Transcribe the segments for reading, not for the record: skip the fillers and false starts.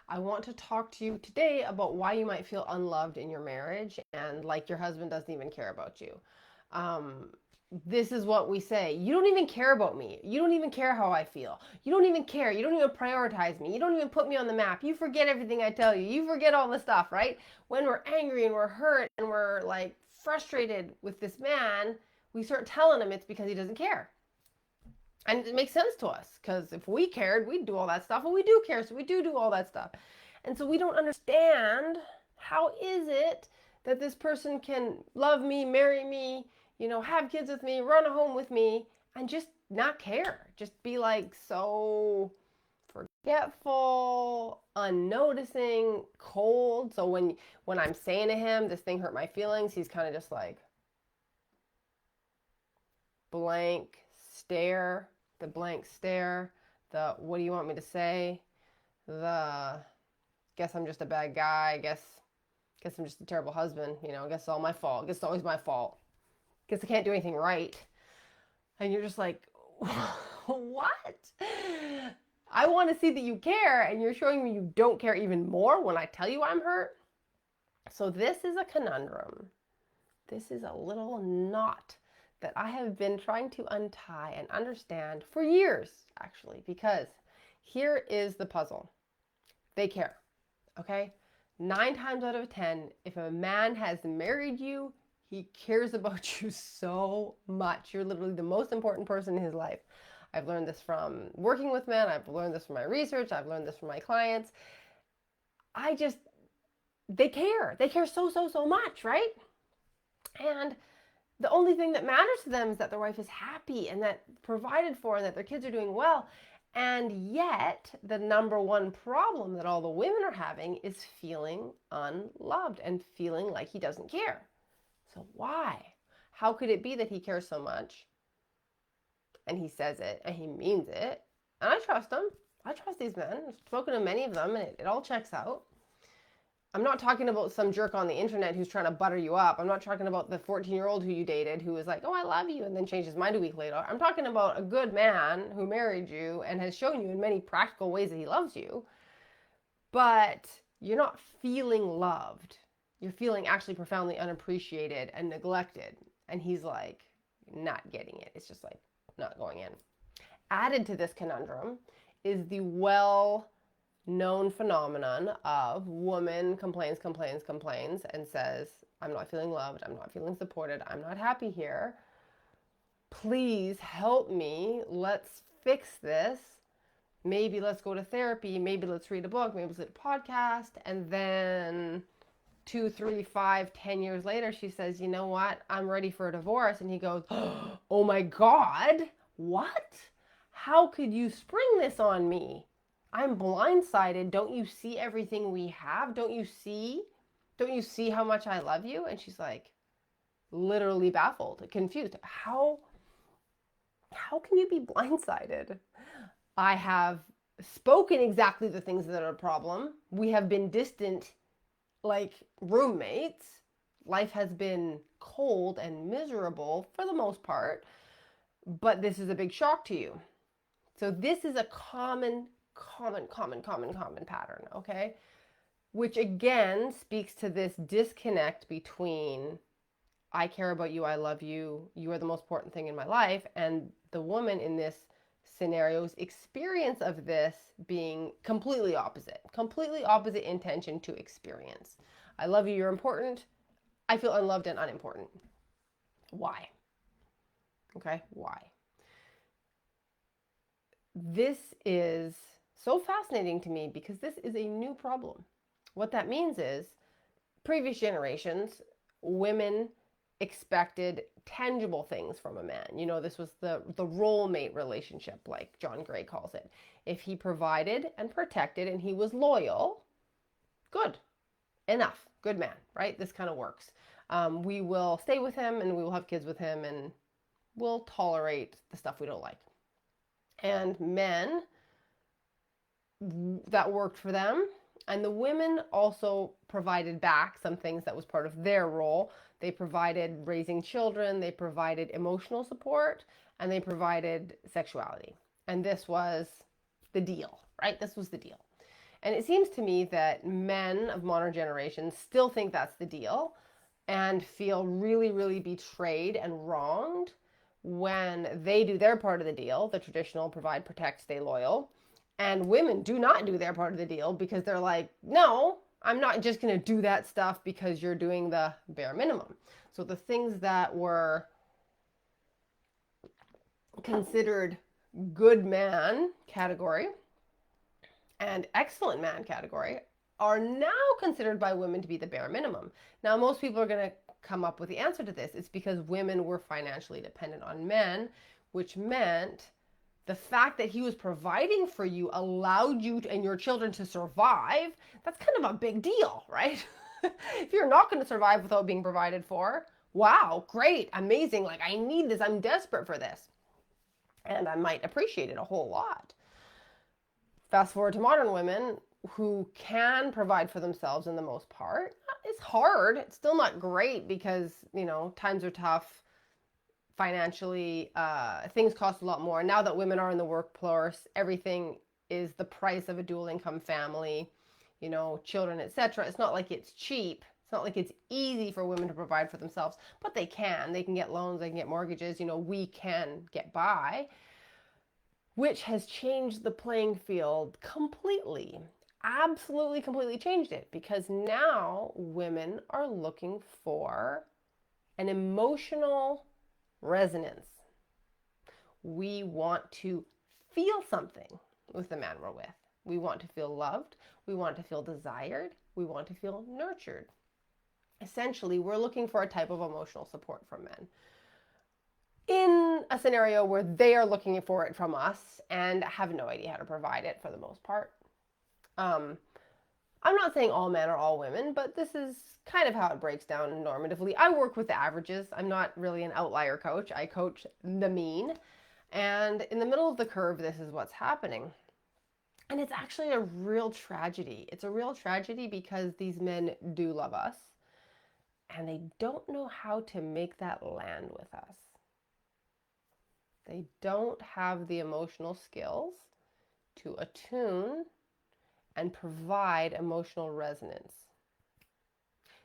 I want to talk to you today about why you might feel unloved in your marriage and like your husband doesn't even care about you. Um, this is what we say. You don't even care about me. You don't even care how I feel. You don't even care. You don't even prioritize me. You don't even put me on the map. You forget everything I tell you. You forget all the stuff, right? When we're angry and we're hurt and we're like frustrated with this man, we start telling him it's because he doesn't care. And it makes sense to us because if we cared, we'd do all that stuff. And we do care, so we do all that stuff. And so we don't understand how is it that this person can love me, marry me, have kids with me, run a home with me, and just not care. Just be like so forgetful, unnoticing, cold. So when I'm saying to him, this thing hurt my feelings, he's kind of just like blank stare, the blank stare, the what do you want me to say, the guess I'm just a bad guy, guess I'm just a terrible husband, guess it's all my fault, guess it's always my fault, guess I can't do anything right. And you're just like, what? I want to see that you care, and you're showing me you don't care even more when I tell you I'm hurt. So this is a conundrum. This is a little knot that I have been trying to untie and understand for years, actually, because here is the puzzle. They care, okay? 9 times out of 10, if a man has married you, he cares about you so much. You're literally the most important person in his life. I've learned this from working with men. I've learned this from my research. I've learned this from my clients. They care. They care so, so, so much, right? And the only thing that matters to them is that their wife is happy and that provided for and that their kids are doing well. And yet, the number one problem that all the women are having is feeling unloved and feeling like he doesn't care. So why? How could it be that he cares so much and he says it and he means it? And I trust him. I trust these men. I've spoken to many of them and it all checks out. I'm not talking about some jerk on the internet who's trying to butter you up. I'm not talking about the 14-year-old who you dated who was like, oh, I love you, and then changed his mind a week later. I'm talking about a good man who married you and has shown you in many practical ways that he loves you, but you're not feeling loved. You're feeling actually profoundly unappreciated and neglected. And he's like, not getting it. It's just like not going in. Added to this conundrum is the known phenomenon of woman complains and says, I'm not feeling loved, I'm not feeling supported, I'm not happy here. Please help me. Let's fix this. Maybe let's go to therapy. Maybe let's read a book. Maybe let's read a podcast. And then 2, 3, 5, 10 years later, she says, you know what? I'm ready for a divorce. And he goes, oh my God, what? How could you spring this on me? I'm blindsided. Don't you see everything we have? Don't you see how much I love you? And she's like, literally baffled, confused. How can you be blindsided? I have spoken exactly the things that are a problem. We have been distant like roommates. Life has been cold and miserable for the most part, but this is a big shock to you. So this is a common pattern, okay? Which again speaks to this disconnect between I care about you, I love you, you are the most important thing in my life, and the woman in this scenario's experience of this being completely opposite intention to experience. I love you, you're important, I feel unloved and unimportant. Why? Okay, why? This is so fascinating to me because this is a new problem. What that means is previous generations, women expected tangible things from a man. This was the role mate relationship, like John Gray calls it. If he provided and protected and he was loyal, good, enough, good man, right? This kind of works. We will stay with him and we will have kids with him and we'll tolerate the stuff we don't like. And men, that worked for them. And the women also provided back some things that was part of their role. They provided raising children, they provided emotional support, and they provided sexuality. And this was the deal, right? This was the deal. And it seems to me that men of modern generations still think that's the deal and feel really, really betrayed and wronged when they do their part of the deal, the traditional provide, protect, stay loyal, and women do not do their part of the deal because they're like, no, I'm not just going to do that stuff because you're doing the bare minimum. So the things that were considered good man category and excellent man category are now considered by women to be the bare minimum. Now, most people are going to come up with the answer to this. It's because women were financially dependent on men, which meant the fact that he was providing for you allowed you and your children to survive. That's kind of a big deal, right? If you're not going to survive without being provided for, wow, great, amazing. Like, I need this. I'm desperate for this. And I might appreciate it a whole lot. Fast forward to modern women who can provide for themselves in the most part. It's hard. It's still not great because, times are tough. Financially, things cost a lot more. Now that women are in the workforce, everything is the price of a dual income family, children, etc. It's not like it's cheap. It's not like it's easy for women to provide for themselves, but they can. They can get loans, they can get mortgages, we can get by, which has changed the playing field completely. Absolutely, completely changed it, because now women are looking for an emotional resonance. We want to feel something with the man we're with. We want to feel loved. We want to feel desired. We want to feel nurtured. Essentially, we're looking for a type of emotional support from men in a scenario where they are looking for it from us and have no idea how to provide it for the most part. I'm not saying all men are all women, but this is kind of how it breaks down normatively. I work with the averages. I'm not really an outlier coach. I coach the mean. And in the middle of the curve, this is what's happening. And it's actually a real tragedy. It's a real tragedy because these men do love us and they don't know how to make that land with us. They don't have the emotional skills to attune and provide emotional resonance.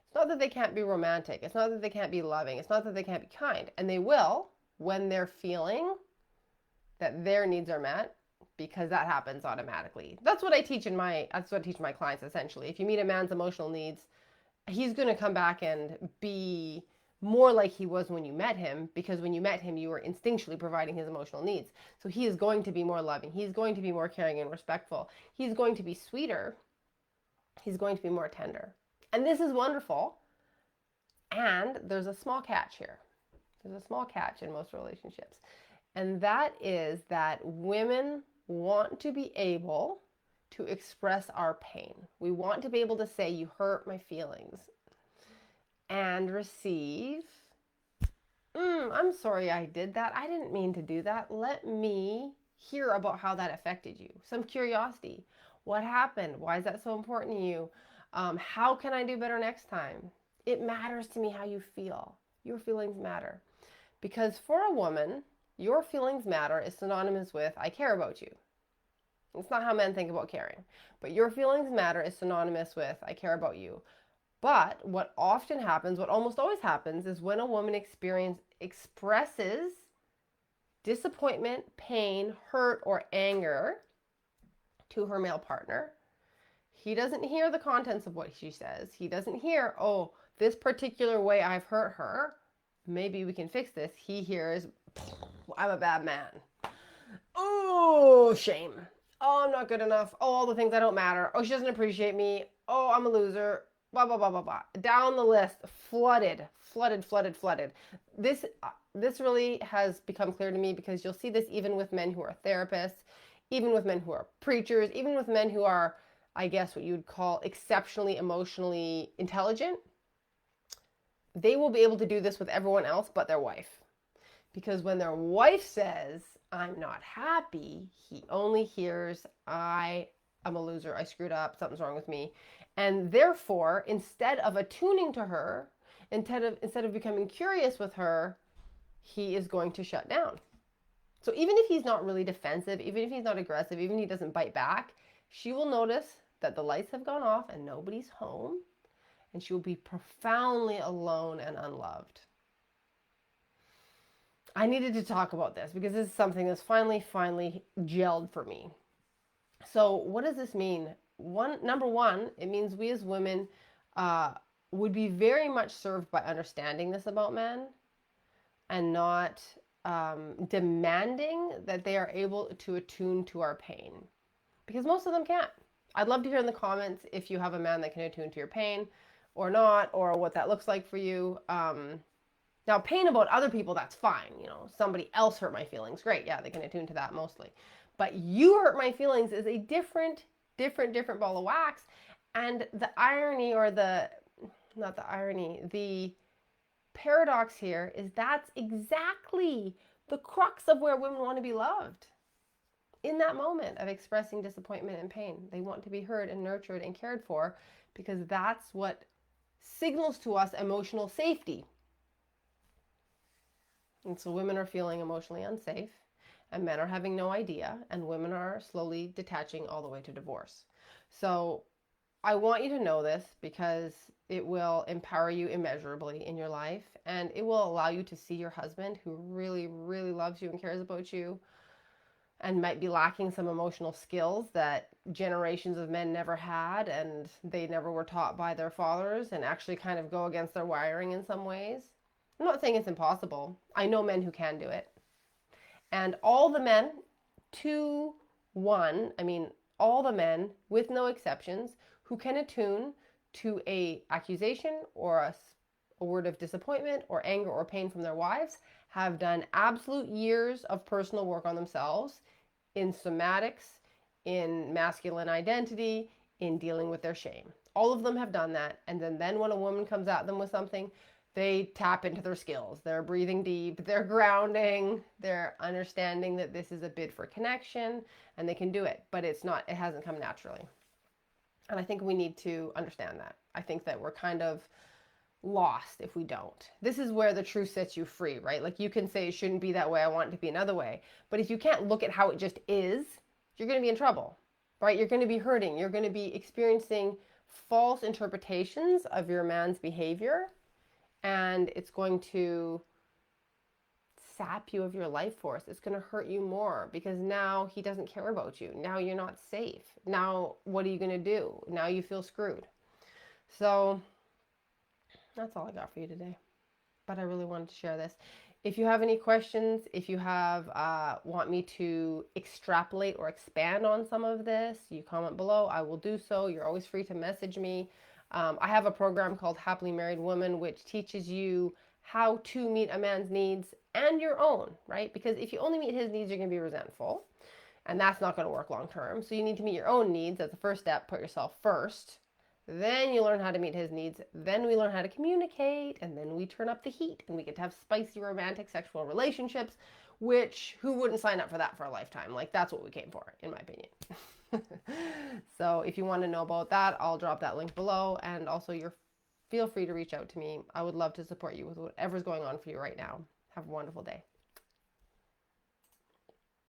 It's not that they can't be romantic. It's not that they can't be loving. It's not that they can't be kind. And they will when they're feeling that their needs are met, because that happens automatically. That's what I teach my clients essentially. If you meet a man's emotional needs, he's going to come back and be more like he was when you met him, because when you met him, you were instinctually providing his emotional needs. So he is going to be more loving. He's going to be more caring and respectful. He's going to be sweeter. He's going to be more tender. And this is wonderful. And there's a small catch here. There's a small catch in most relationships. And that is that women want to be able to express our pain. We want to be able to say, you hurt my feelings, and receive, I'm sorry I did that. I didn't mean to do that. Let me hear about how that affected you. Some curiosity. What happened? Why is that so important to you? How can I do better next time? It matters to me how you feel. Your feelings matter. Because for a woman, your feelings matter is synonymous with, I care about you. It's not how men think about caring. But your feelings matter is synonymous with, I care about you. But what often happens, what almost always happens, is when a woman expresses disappointment, pain, hurt, or anger to her male partner, he doesn't hear the contents of what she says. He doesn't hear, oh, this particular way I've hurt her, maybe we can fix this. He hears, I'm a bad man. Oh, shame. Oh, I'm not good enough. Oh, all the things that don't matter. Oh, she doesn't appreciate me. Oh, I'm a loser. Blah, blah, blah, blah, blah. Down the list, flooded. This really has become clear to me, because you'll see this even with men who are therapists, even with men who are preachers, even with men who are, I guess, what you would call exceptionally emotionally intelligent. They will be able to do this with everyone else but their wife. Because when their wife says, I'm not happy, he only hears, I'm a loser, I screwed up, something's wrong with me. And therefore, instead of attuning to her, instead of becoming curious with her, he is going to shut down. So even if he's not really defensive, even if he's not aggressive, even if he doesn't bite back, she will notice that the lights have gone off and nobody's home, and she will be profoundly alone and unloved. I needed to talk about this because this is something that's finally gelled for me. So what does this mean? Number one, it means we as women would be very much served by understanding this about men and not demanding that they are able to attune to our pain, because most of them can't. I'd love to hear in the comments if you have a man that can attune to your pain or not, or what that looks like for you. Now, pain about other people, that's fine. You know, somebody else hurt my feelings. Great. Yeah, they can attune to that mostly. But you hurt my feelings is a different ball of wax. And the irony, or not the irony, the paradox here is that's exactly the crux of where women want to be loved. In that moment of expressing disappointment and pain, they want to be heard and nurtured and cared for, because that's what signals to us emotional safety. And so women are feeling emotionally unsafe, and men are having no idea, and women are slowly detaching all the way to divorce. So I want you to know this, because it will empower you immeasurably in your life, and it will allow you to see your husband, who really loves you and cares about you, and might be lacking some emotional skills that generations of men never had, and they never were taught by their fathers, and actually kind of go against their wiring in some ways. I'm not saying it's impossible. I know men who can do it. And all the men, all the men, with no exceptions, who can attune to a accusation or a word of disappointment or anger or pain from their wives, have done absolute years of personal work on themselves in somatics, in masculine identity, in dealing with their shame. All of them have done that. And then when a woman comes at them with something, they tap into their skills. They're breathing deep, they're grounding, they're understanding that this is a bid for connection, and they can do it, but it hasn't come naturally. And I think we need to understand that. I think that we're kind of lost if we don't. This is where the truth sets you free, right? Like, you can say it shouldn't be that way, I want it to be another way. But if you can't look at how it just is, you're going to be in trouble, right? You're going to be hurting. You're going to be experiencing false interpretations of your man's behavior, and it's going to sap you of your life force. It's going to hurt you more, because now he doesn't care about you. Now you're not safe. Now what are you going to do? Now you feel screwed. So that's all I got for you today. But I really wanted to share this. If you have any questions, if you want me to extrapolate or expand on some of this, you comment below. I will do so. You're always free to message me. I have a program called Happily Married Woman, which teaches you how to meet a man's needs and your own, right? Because if you only meet his needs, you're going to be resentful, and that's not going to work long term. So you need to meet your own needs as the first step. Put yourself first. Then you learn how to meet his needs. Then we learn how to communicate, and then we turn up the heat, and we get to have spicy romantic sexual relationships, which who wouldn't sign up for that for a lifetime? Like, that's what we came for, in my opinion. So if you want to know about that, I'll drop that link below, and also feel free to reach out to me. I would love to support you with whatever's going on for you right now. Have a wonderful day.